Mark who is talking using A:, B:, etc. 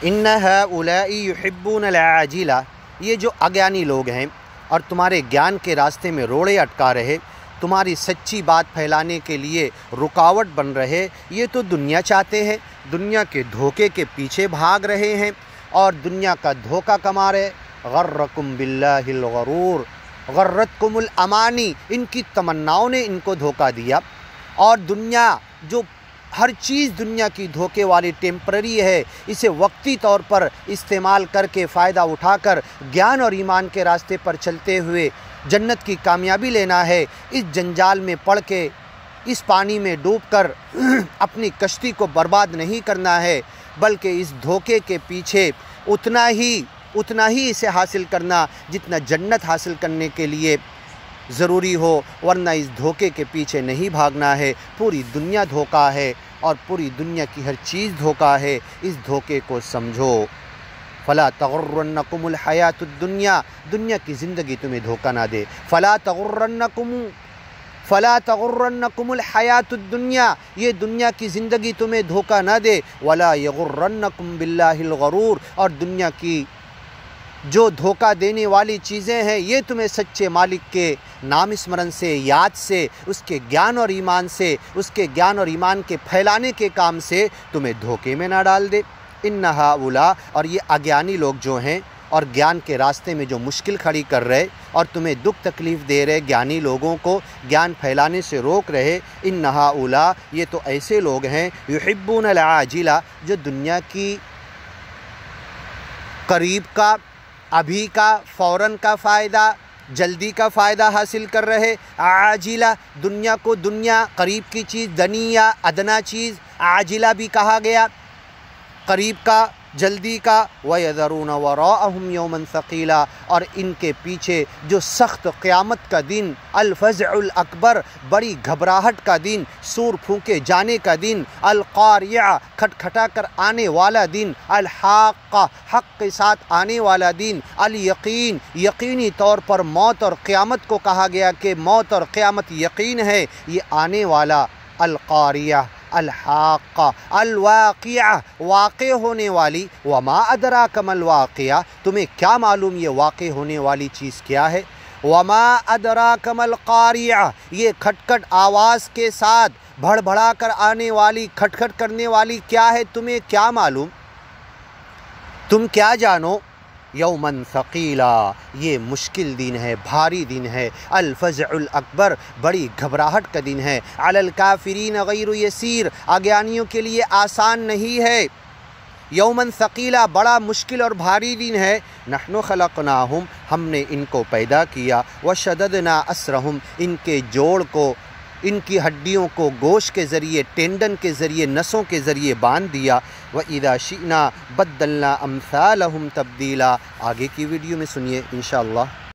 A: ان ہؤلاء یحبون العاجلہ، یہ جو اگیانی لوگ ہیں اور تمہارے گیان کے راستے میں روڑے اٹکا رہے، تمہاری سچی بات پھیلانے کے لیے رکاوٹ بن رہے، یہ تو دنیا چاہتے ہیں، دنیا کے دھوکے کے پیچھے بھاگ رہے ہیں اور دنیا کا دھوکہ کما رہے۔ غرکم باللہ الغرور، غرتکم الامانی، ان کی تمناؤں نے ان کو دھوکہ دیا، اور دنیا جو ہر چیز دنیا کی دھوکے والی ٹیمپرری ہے، اسے وقتی طور پر استعمال کر کے فائدہ اٹھا کر گیان اور ایمان کے راستے پر چلتے ہوئے جنت کی کامیابی لینا ہے۔ اس جنجال میں پڑ کے، اس پانی میں ڈوب کر اپنی کشتی کو برباد نہیں کرنا ہے، بلکہ اس دھوکے کے پیچھے اتنا ہی اسے حاصل کرنا جتنا جنت حاصل کرنے کے لیے ضروری ہو، ورنہ اس دھوکے کے پیچھے نہیں بھاگنا ہے۔ پوری دنیا دھوکہ ہے اور پوری دنیا کی ہر چیز دھوکہ ہے، اس دھوکے کو سمجھو۔ فلا تغرنکم الحیات الدنیا، دنیا کی زندگی تمہیں دھوکہ نہ دے۔ فلا تغرنکم الحیات الدنیا، یہ دنیا کی زندگی تمہیں دھوکہ نہ دے۔ ولا یغرنکم باللہ الغرور، اور دنیا کی جو دھوکہ دینے والی چیزیں ہیں یہ تمہیں سچے مالک کے نام اسمرن سے، یاد سے، اس کے گیان اور ایمان سے، اس کے گیان اور ایمان کے پھیلانے کے کام سے تمہیں دھوکے میں نہ ڈال دے۔ ان ہؤلاء، اور یہ اگیانی لوگ جو ہیں اور گیان کے راستے میں جو مشکل کھڑی کر رہے اور تمہیں دکھ تکلیف دے رہے گیانی لوگوں کو گیان پھیلانے سے روک رہے، ان ہؤلاء، یہ تو ایسے لوگ ہیں یحبون العاجلہ، جو دنیا کی قریب کا، ابھی کا، فوراً کا فائدہ، جلدی کا فائدہ حاصل کر رہے۔ عاجلہ، دنیا کو دنیا، قریب کی چیز دنیا، ادنا چیز عاجلہ بھی کہا گیا، قریب کا، جلدی کا۔ وَيَذَرُونَ وَرَاءَهُمْ يَوْمًا ثَقِيلًا، اور ان کے پیچھے جو سخت قیامت کا دن، الفزع الاکبر، بڑی گھبراہٹ کا دن، سور پھونکے جانے کا دن، القاریہ، کھٹکھٹا کر آنے والا دن، الحاقہ، حق کے ساتھ آنے والا دن، الیقین، یقینی طور پر موت اور قیامت کو کہا گیا کہ موت اور قیامت یقین ہے، یہ آنے والا، القاریہ، الحاقہ، الواقعہ، واقع ہونے والی۔ وما ادراک ما الواقعہ، تمہیں کیا معلوم یہ واقع ہونے والی چیز کیا ہے؟ وما ادراک ما القاریہ، یہ کھٹکھٹ آواز کے ساتھ بڑھ بڑھا کر آنے والی، کھٹکھٹ کرنے والی کیا ہے، تمہیں کیا معلوم، تم کیا جانو؟ یوماً ثقیلا، یہ مشکل دن ہے، بھاری دن ہے، الفزع الاکبر، بڑی گھبراہٹ کا دن ہے، علی الکافرین غیر یسیر، اگیانیوں کے لیے آسان نہیں ہے۔ یوماً ثقیلا، بڑا مشکل اور بھاری دن ہے۔ نحن خلقناہم، ہم نے ان کو پیدا کیا، وشددنا اسرہم، ان کے جوڑ کو، ان کی ہڈیوں کو گوشت کے ذریعے، ٹینڈن کے ذریعے، نسوں کے ذریعے باندھ دیا۔ وَإِذَا شِئْنَا بَدَّلْنَا أَمْثَالَهُمْ تَبْدِيلًا، آگے کی ویڈیو میں سنیے انشاءاللہ۔